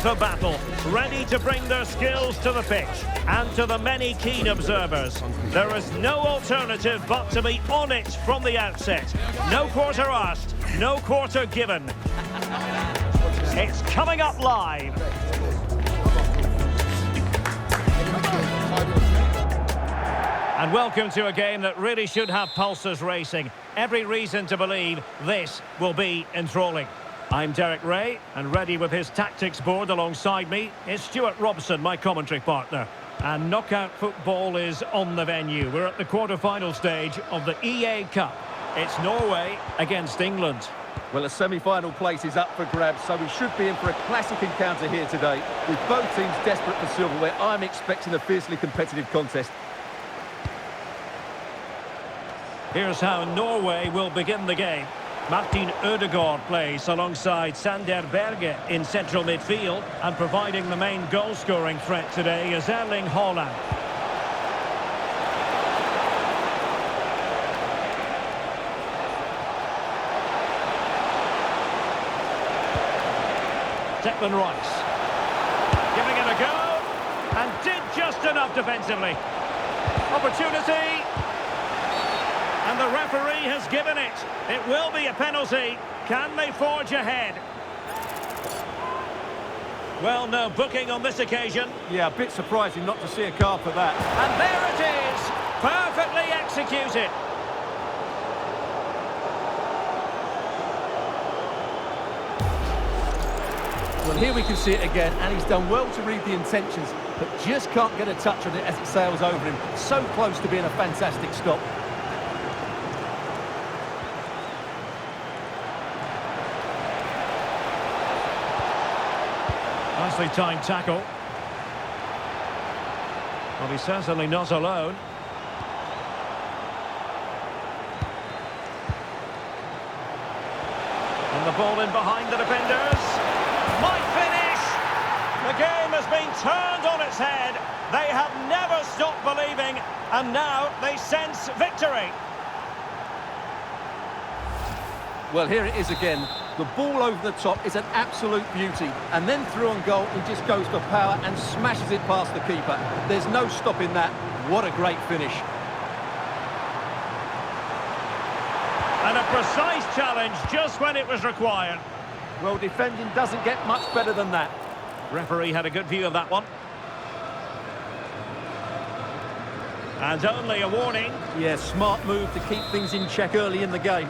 for battle, ready to bring their skills to the pitch. And to the many keen observers, there is no alternative but to be on it from the outset. No quarter asked, no quarter given. It's coming up live. And welcome to a game that really should have pulses racing. Every reason to believe this will be enthralling. I'm Derek Ray, and ready with his tactics board alongside me is Stuart Robson, my commentary partner. And knockout football is on the venue. We're at the quarter-final stage of the EA Cup. It's Norway against England. Well, a semi-final place is up for grabs, so we should be in for a classic encounter here today. With both teams desperate for silverware, I'm expecting a fiercely competitive contest. Here's how Norway will begin the game. Martin Ødegaard plays alongside Sander Berge in central midfield, and providing the main goal-scoring threat today is Erling Haaland. Declan Rice. Giving it a go, and did just enough defensively. Opportunity. And the referee has given it. It will be a penalty. Can they forge ahead? Well, no booking on this occasion. Yeah, a bit surprising not to see a card for that. And there it is. Perfectly executed. Well, here we can see it again, and he's done well to read the intentions, but just can't get a touch on it as it sails over him. So close to being a fantastic stop. Nicely timed tackle. Well, he's certainly not alone. And the ball in behind the defenders. Might finish! The game has been turned on its head. They have never stopped believing, and now they sense victory. Well, here it is again. The ball over the top is an absolute beauty. And then through on goal, he just goes for power and smashes it past the keeper. There's no stopping that. What a great finish. And a precise challenge just when it was required. Well, defending doesn't get much better than that. Referee had a good view of that one. And only a warning. Yeah, smart move to keep things in check early in the game.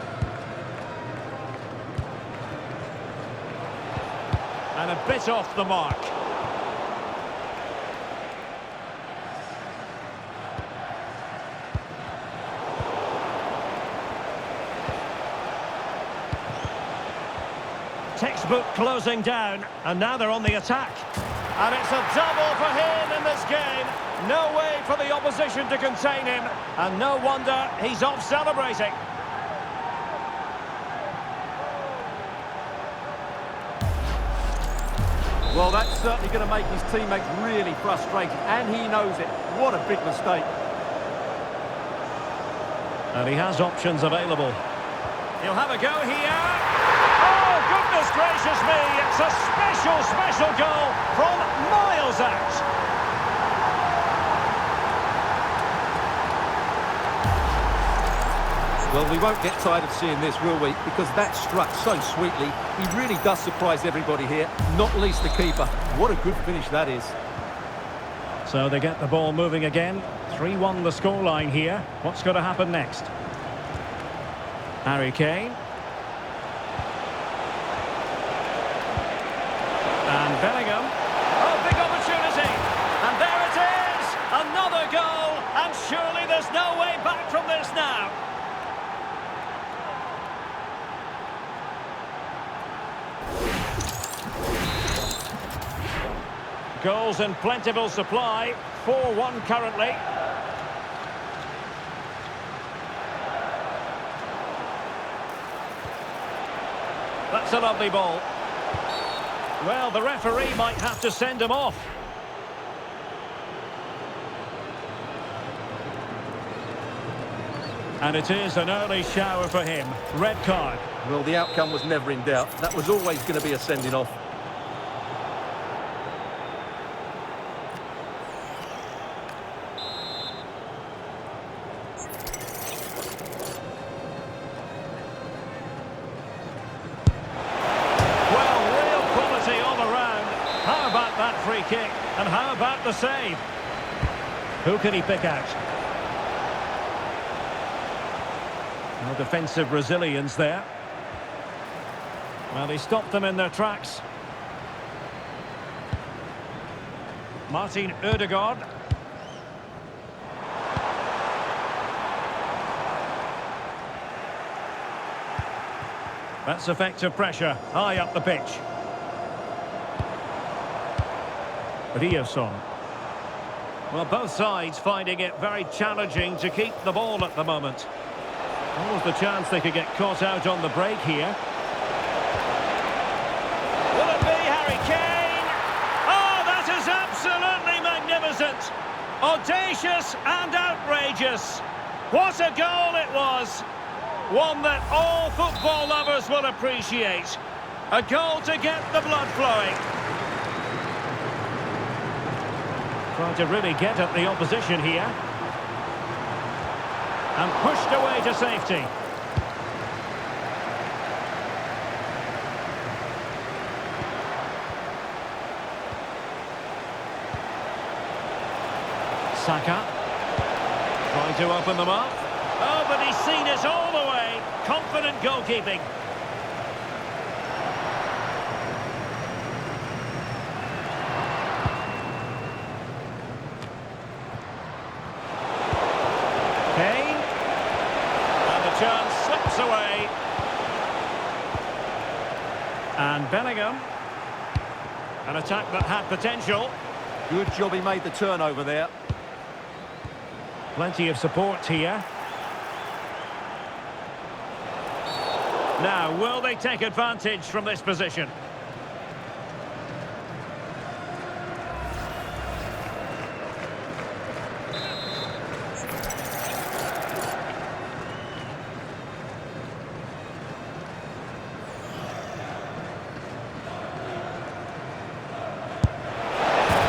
And a bit off the mark. Textbook closing down, and now they're on the attack. And it's a double for him in this game. No way for the opposition to contain him, and no wonder he's off celebrating. Well, that's certainly going to make his teammates really frustrated, and he knows it. What a big mistake. And he has options available. He'll have a go here. Oh, goodness gracious me! It's a special goal from miles out. Well, we won't get tired of seeing this, will we? Because that struck so sweetly. He really does surprise everybody here, not least the keeper. What a good finish that is. So they get the ball moving again. 3-1 the scoreline here. What's going to happen next? Harry Kane. And Bellingham. Oh, big opportunity. And there it is. Another goal. And surely there's no way back from this now. Goals in plentiful supply. 4-1 currently. That's a lovely ball. Well, the referee might have to send him off. And it is an early shower for him. Red card. Well, the outcome was never in doubt. That was always going to be a sending off. that free kick. And how about the save? Who can he pick out? No defensive resilience there. Well, he stopped them in their tracks. Martin Ødegaard. That's effective pressure, high up the pitch. Riasson. Well, both sides finding it very challenging to keep the ball at the moment. Almost the chance they could get caught out on the break here. Will it be Harry Kane? Oh, that is absolutely magnificent! Audacious and outrageous. What a goal it was! One that all football lovers will appreciate. A goal to get the blood flowing. Trying to really get at the opposition here. And pushed away to safety. Saka. Trying to open them up. Oh, but he's seen it all the way. Confident goalkeeping. Kane. And the chance slips away. And Bellingham. An attack that had potential. Good job he made the turnover there. Plenty of support here. Now, will they take advantage from this position?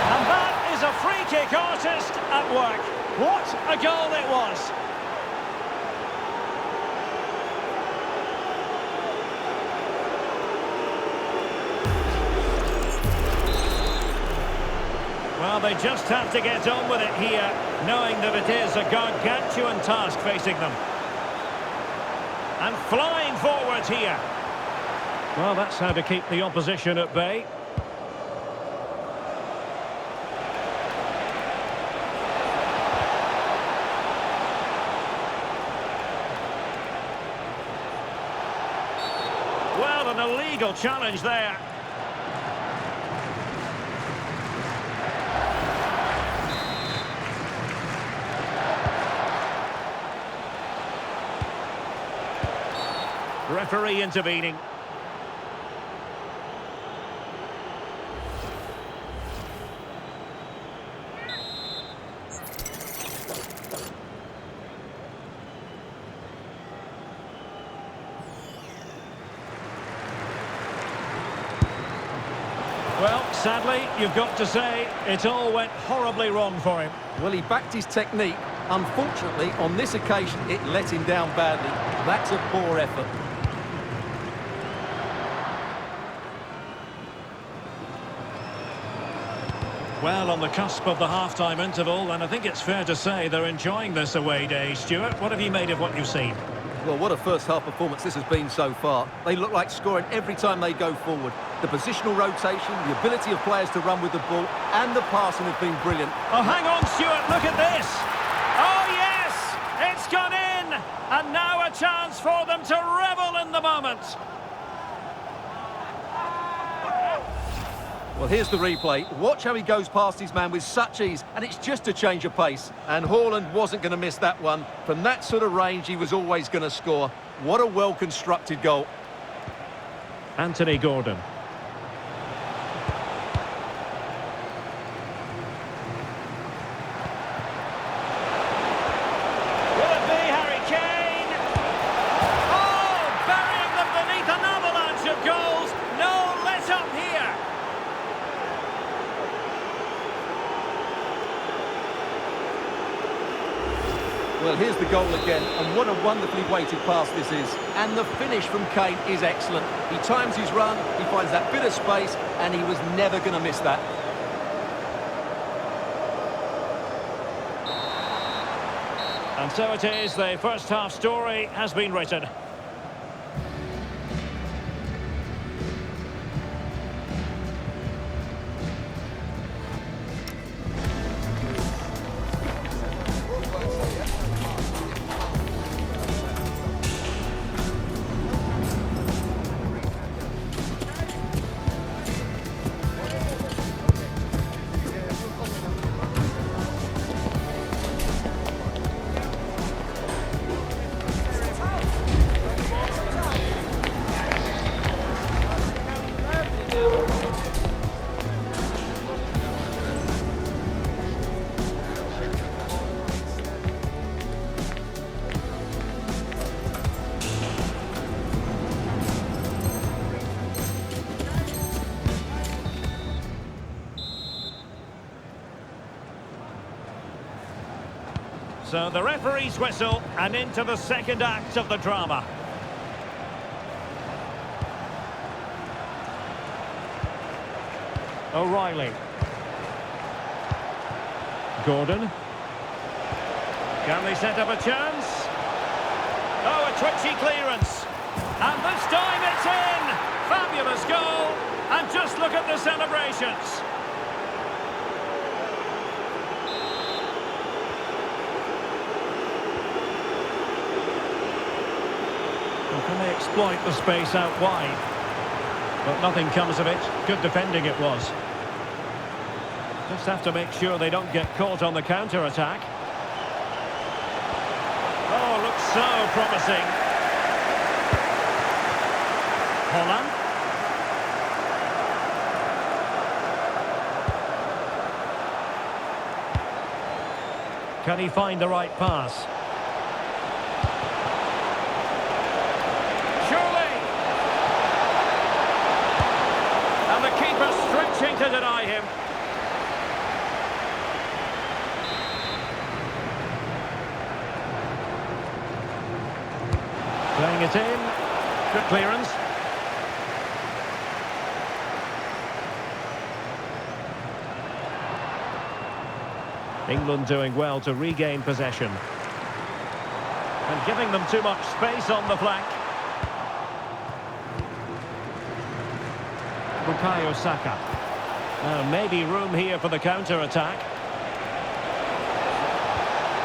And that is a free kick artist at work. What a goal it was! Well, they just have to get on with it here, knowing that it is a gargantuan task facing them. And flying forwards here. Well, that's how to keep the opposition at bay. Well, an illegal challenge there. Referee intervening. Well, sadly, you've got to say, it all went horribly wrong for him. Well, he backed his technique. Unfortunately, on this occasion, it let him down badly. That's a poor effort. Well, on the cusp of the half-time interval, and I think it's fair to say they're enjoying this away day. Stuart, what have you made of what you've seen? Well, what a first-half performance this has been so far. They look like scoring every time they go forward. The positional rotation, the ability of players to run with the ball, and the passing have been brilliant. Oh, hang on, Stuart, look at this! Oh, yes! It's gone in! And now a chance for them to revel in the moment. Well, here's the replay. Watch how he goes past his man with such ease, and it's just a change of pace. And Haaland wasn't going to miss that one. From that sort of range, he was always going to score. What a well-constructed goal. Anthony Gordon. Will it be Harry Kane? Oh, burying them beneath an avalanche of goals. No let-up here. Well, here's the goal again, and what a wonderfully weighted pass this is. And the finish from Kane is excellent. He times his run, he finds that bit of space, and he was never going to miss that. And so it is, the first half story has been written. So the referee's whistle, and into the second act of the drama. O'Reilly. Gordon. Can they set up a chance? Oh, a twitchy clearance. And this time it's in! Fabulous goal! And just look at the celebrations. Can they exploit the space out wide? But nothing comes of it. Good defending it was. Just have to make sure they don't get caught on the counter-attack. Oh, looks so promising. Holland. Can he find the right pass? Stretching to deny him. Playing it in. Good clearance. England doing well to regain possession. And giving them too much space on the flank. Bukayo Saka. Now maybe room here for the counter-attack.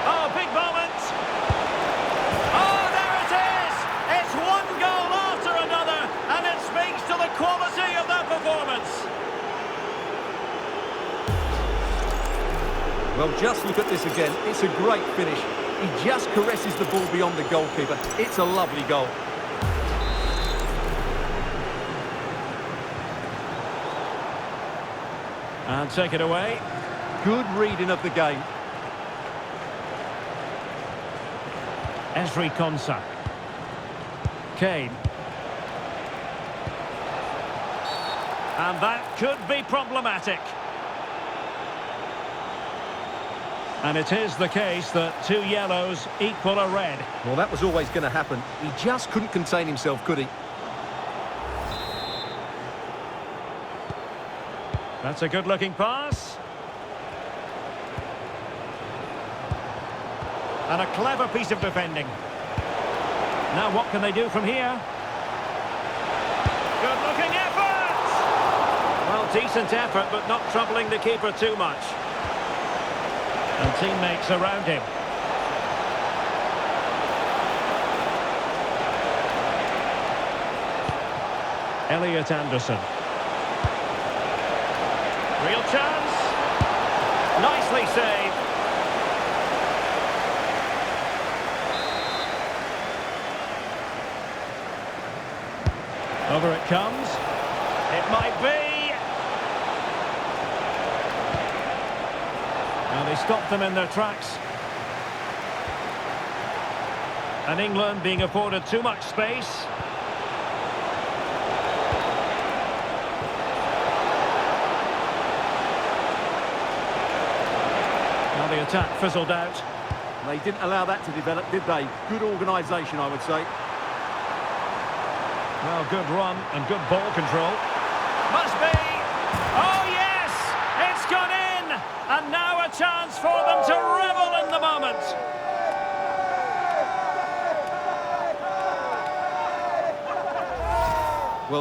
Oh, big moment! Oh, there it is! It's one goal after another, and it speaks to the quality of that performance. Well, just look at this again. It's a great finish. He just caresses the ball beyond the goalkeeper. It's a lovely goal. And take it away. Good reading of the game. Ezri Konsa. Kane. And that could be problematic. And it is the case that two yellows equal a red. Well, that was always going to happen. He just couldn't contain himself, could he? That's a good-looking pass. And a clever piece of defending. Now what can they do from here? Good-looking effort! Well, decent effort, but not troubling the keeper too much. And teammates around him. Elliot Anderson. Real chance. Nicely saved. Over it comes. It might be. Now they stopped them in their tracks. And England being afforded too much space. The attack fizzled out. They didn't allow that to develop, did they? Good organisation, I would say. Well, good run and good ball control. Must be! Oh, yes! It's gone in! And now a chance for them to revel in the moment.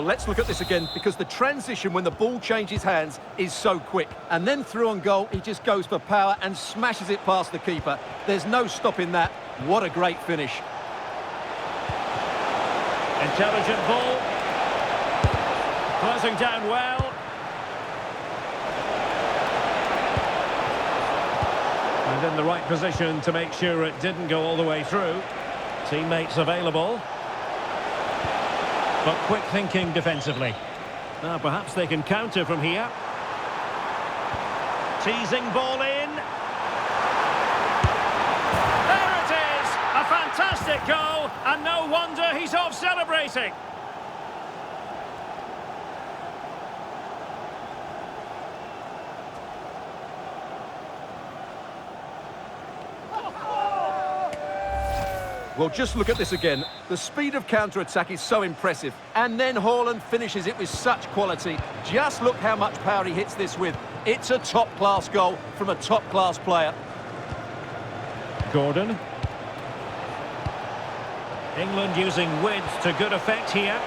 Well, let's look at this again, because the transition when the ball changes hands is so quick. And then through on goal, he just goes for power and smashes it past the keeper. There's no stopping that. What a great finish. Intelligent ball. Closing down well. And in the right position to make sure it didn't go all the way through. Teammates available. But quick thinking defensively. Now perhaps they can counter from here. Teasing ball in. There it is! A fantastic goal, and no wonder he's off celebrating. Well, just look at this again. The speed of counter-attack is so impressive. And then Haaland finishes it with such quality. Just look how much power he hits this with. It's a top-class goal from a top-class player. Gordon. England using width to good effect here.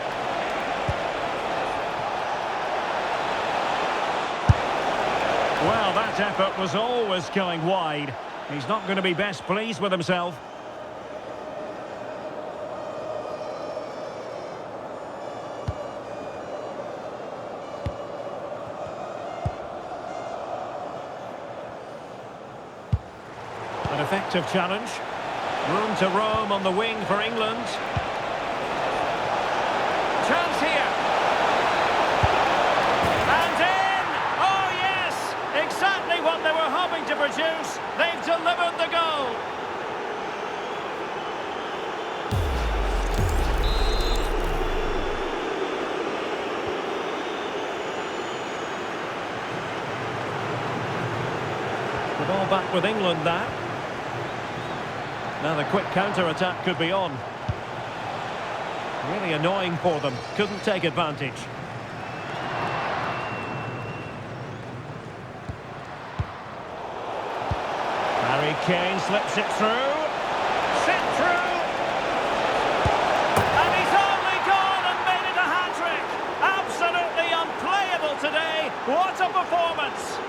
Well, that effort was always going wide. He's not going to be best pleased with himself. An effective challenge. Room to roam on the wing for England. Chance here. And in! Oh yes! Exactly what they were hoping to produce. They've delivered the goal. The ball back with England now. Now the quick counter-attack could be on. Really annoying for them. Couldn't take advantage. Harry Kane slips it through. Sent through. And he's only gone and made it a hat-trick. Absolutely unplayable today. What a performance.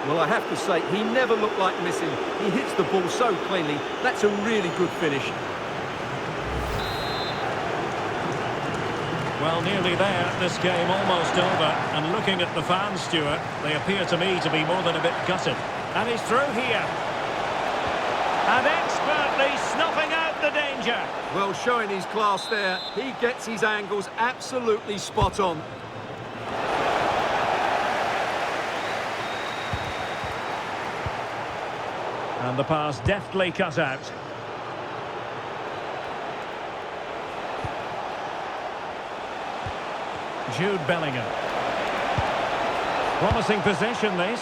Well, I have to say, he never looked like missing. He hits the ball so cleanly. That's a really good finish. Well, nearly there. This game almost over. And looking at the fans, Stuart, they appear to me to be more than a bit gutted. And he's through here. And expertly snuffing out the danger. Well, showing his class there. He gets his angles absolutely spot on. And the pass deftly cut out. Jude Bellingham. Promising possession, this.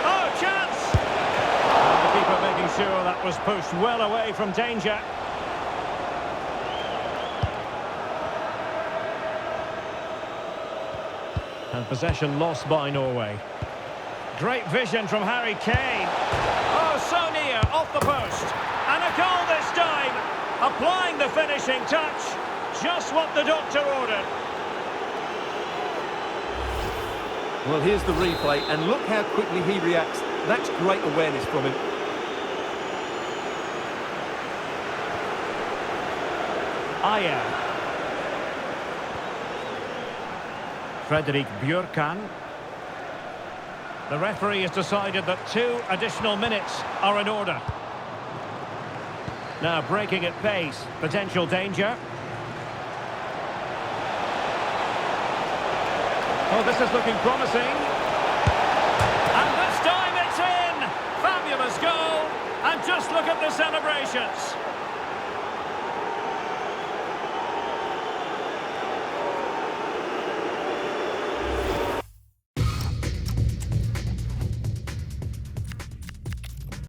Oh, chance! And the keeper making sure that was pushed well away from danger. And possession lost by Norway. Great vision from Harry Kane. Oh, so near, off the post. And a goal this time. Applying the finishing touch. Just what the doctor ordered. Well, here's the replay, and look how quickly he reacts. That's great awareness from him. Ayer. Fredrik Björkan. The referee has decided that 2 additional minutes are in order. Now breaking at pace, potential danger. Oh, this is looking promising. And this time it's in! Fabulous goal! And just look at the celebrations.